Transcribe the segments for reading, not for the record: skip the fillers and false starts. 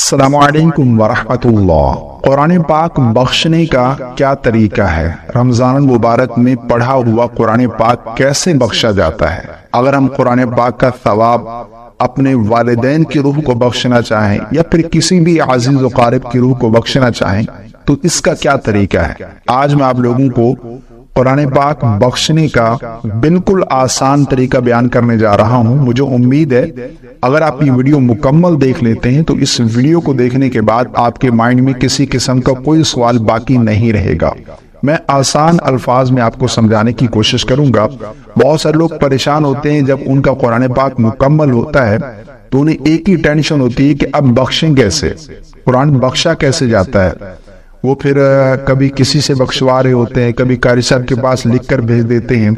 السلام علیکم ورحمۃ اللہ۔ قرآن پاک بخشنے کا کیا طریقہ ہے؟ رمضان المبارک میں پڑھا ہوا قرآن پاک کیسے بخشا جاتا ہے؟ اگر ہم قرآن پاک کا ثواب اپنے والدین کی روح کو بخشنا چاہیں یا پھر کسی بھی عزیز و قارب کی روح کو بخشنا چاہیں تو اس کا کیا طریقہ ہے؟ آج میں آپ لوگوں کو قرآن پاک بخشنے کا بالکل آسان طریقہ بیان کرنے جا رہا ہوں۔ مجھے امید ہے اگر آپ یہ ویڈیو مکمل دیکھ لیتے ہیں تو اس ویڈیو کو دیکھنے کے بعد آپ کے مائنڈ میں کسی قسم کا کوئی سوال باقی نہیں رہے گا۔ میں آسان الفاظ میں آپ کو سمجھانے کی کوشش کروں گا۔ بہت سارے لوگ پریشان ہوتے ہیں جب ان کا قرآن پاک مکمل ہوتا ہے تو انہیں ایک ہی ٹینشن ہوتی ہے کہ اب بخشیں کیسے، قرآن بخشا کیسے جاتا ہے۔ وہ پھر کبھی کسی سے بخشوا رہے ہوتے ہیں، کبھی قاری صاحب کے پاس لکھ کر بھیج دیتے ہیں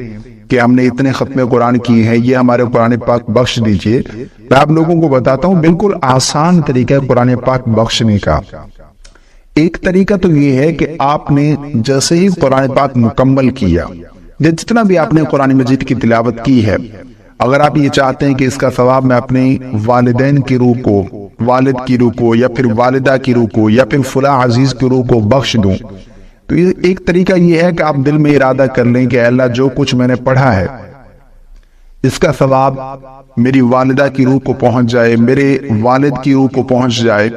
کہ ہم نے اتنے ختم قرآن کیے ہیں، یہ ہمارے قرآن پاک بخش دیجئے۔ میں آپ لوگوں کو بتاتا ہوں بالکل آسان طریقہ ہے قرآن پاک بخشنے کا۔ ایک طریقہ تو یہ ہے کہ آپ نے جیسے ہی قرآن پاک مکمل کیا، جتنا بھی آپ نے قرآن مجید کی تلاوت کی ہے، اگر آپ یہ چاہتے ہیں کہ اس کا ثواب میں اپنے والدین کی روح کو، والد کی روح کو یا پھر والدہ کی روح کو یا پھر فلاں عزیز کی روح کو بخش دوں، تو یہ ایک طریقہ یہ ہے کہ آپ دل میں ارادہ کر لیں کہ اے اللہ جو کچھ میں نے پڑھا ہے اس کا ثواب میری والدہ کی روح کو پہنچ جائے، میرے والد کی روح کو پہنچ جائے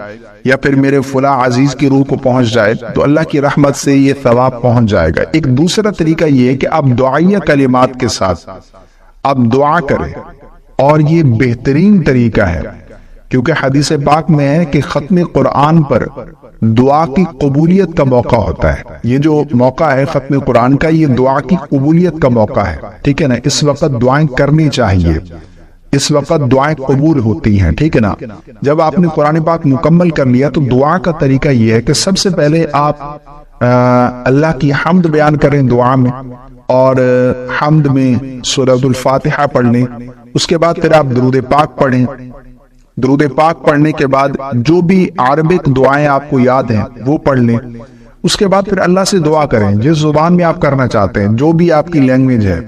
یا پھر میرے فلاں عزیز کی روح کو پہنچ جائے، تو اللہ کی رحمت سے یہ ثواب پہنچ جائے گا۔ ایک دوسرا طریقہ یہ ہے کہ آپ دعائیہ کلمات کے ساتھ آپ دعا کریں، اور یہ بہترین طریقہ ہے کیونکہ حدیث پاک میں ہے کہ ختم قرآن پر دعا کی قبولیت کا موقع ہوتا ہے۔ یہ جو موقع ہے ختم قرآن کا، یہ دعا کی قبولیت کا موقع ہے، ٹھیک ہے نا؟ اس وقت دعائیں کرنی چاہیے، اس وقت دعائیں قبول ہوتی ہیں، ٹھیک ہے نا؟ جب آپ نے قرآن پاک مکمل کر لیا تو دعا کا طریقہ یہ ہے کہ سب سے پہلے آپ اللہ کی حمد بیان کریں دعا میں، اور حمد میں سورۃ الفاتحہ پڑھ لیں۔ اس کے بعد پھر آپ درود پاک پڑھیں۔ درود پاک پڑھنے کے بعد جو بھی عربک دعائیں آپ کو یاد ہیں وہ پڑھ لیں۔ اس کے بعد پھر اللہ سے دعا کریں، جس زبان میں آپ کرنا چاہتے ہیں، جو بھی آپ کی لینگویج ہے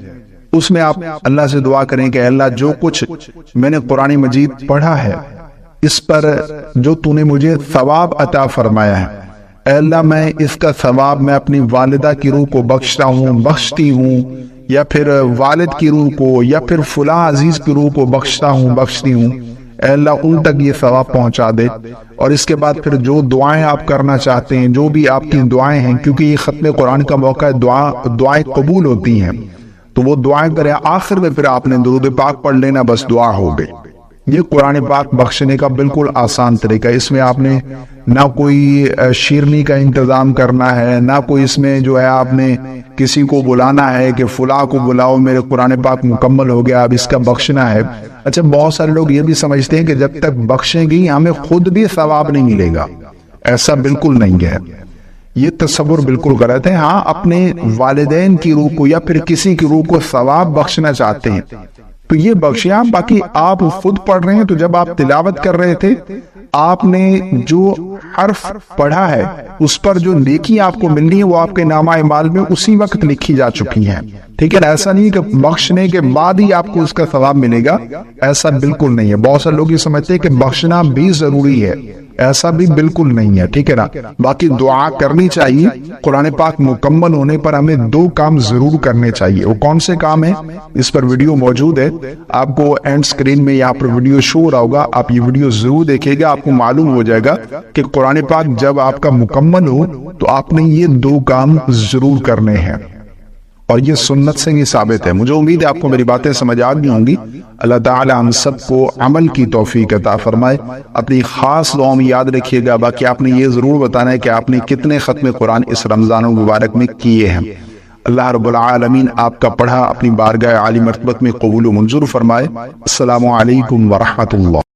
اس میں آپ اللہ سے دعا کریں کہ اللہ جو کچھ میں نے قرآن مجید پڑھا ہے اس پر جو تو نے مجھے ثواب عطا فرمایا ہے، اے اللہ میں اس کا ثواب میں اپنی والدہ کی روح کو بخشتا ہوں، بخشتی ہوں، یا پھر والد کی روح کو یا پھر فلاں عزیز کی روح کو بخشتا ہوں، بخشتی ہوں، اے اللہ ان تک یہ ثواب پہنچا دے۔ اور اس کے بعد پھر جو دعائیں آپ کرنا چاہتے ہیں، جو بھی آپ کی دعائیں ہیں، کیونکہ یہ ختم قرآن کا موقع ہے، دعائیں قبول ہوتی ہیں، تو وہ دعائیں کریں۔ آخر میں پھر آپ نے درود پاک پڑھ لینا، بس دعا ہو گئی۔ یہ قرآن پاک بخشنے کا بالکل آسان طریقہ ہے۔ اس میں آپ نے نہ کوئی شیرنی کا انتظام کرنا ہے، نہ کوئی اس میں جو ہے آپ نے کسی کو بلانا ہے کہ فلاں کو بلاؤ میرے قرآن پاک مکمل ہو گیا اب اس کا بخشنا ہے۔ اچھا، بہت سارے لوگ یہ بھی سمجھتے ہیں کہ جب تک بخشیں گی ہمیں خود بھی ثواب نہیں ملے گا۔ ایسا بالکل نہیں ہے، یہ تصور بالکل غلط ہے۔ ہاں، اپنے والدین کی روح کو یا پھر کسی کی روح کو ثواب بخشنا چاہتے ہیں تو یہ بخشیا، باقی آپ خود پڑھ رہے ہیں تو جب آپ تلاوت کر رہے تھے آپ نے جو حرف پڑھا ہے اس پر جو نیکی آپ کو ملنی ہے وہ آپ کے نامہ اعمال میں اسی وقت لکھی جا چکی ہیں، ٹھیک ہے نا؟ ایسا نہیں کہ بخشنے کے بعد ہی آپ کو اس کا ثواب ملے گا، ایسا بالکل نہیں ہے۔ بہت سارے لوگ یہ سمجھتے ہیں کہ بخشنا بھی ضروری ہے، ایسا بھی بالکل نہیں ہے، ٹھیک ہے نا؟ باقی دعا کرنی چاہیے۔ قرآن پاک مکمل ہونے پر ہمیں دو کام ضرور کرنے چاہیے۔ وہ کون سے کام ہیں؟ اس پر ویڈیو موجود ہے، آپ کو اینڈ سکرین میں یہاں پر ویڈیو شو ہو رہا ہوگا، آپ یہ ویڈیو ضرور دیکھیں گا، آپ کو معلوم ہو جائے گا کہ قرآن پاک جب آپ کا مکمل ہو تو آپ نے یہ دو کام ضرور کرنے ہیں، اور یہ سنت سے ہی ثابت ہے۔ مجھے امید ہے آپ کو میری باتیں سمجھ آ گئی ہوں گی۔ اللہ تعالی ہم سب کو عمل کی توفیق عطا فرمائے۔ اپنی خاص دعاؤں میں یاد رکھیے گا، باقی آپ نے یہ ضرور بتانا ہے کہ آپ نے کتنے ختم قرآن اس رمضان المبارک میں کیے ہیں۔ اللہ رب العالمین آپ کا پڑھا اپنی بارگاہ عالی مرتبت میں قبول و منظور فرمائے۔ السلام علیکم ورحمۃ اللہ۔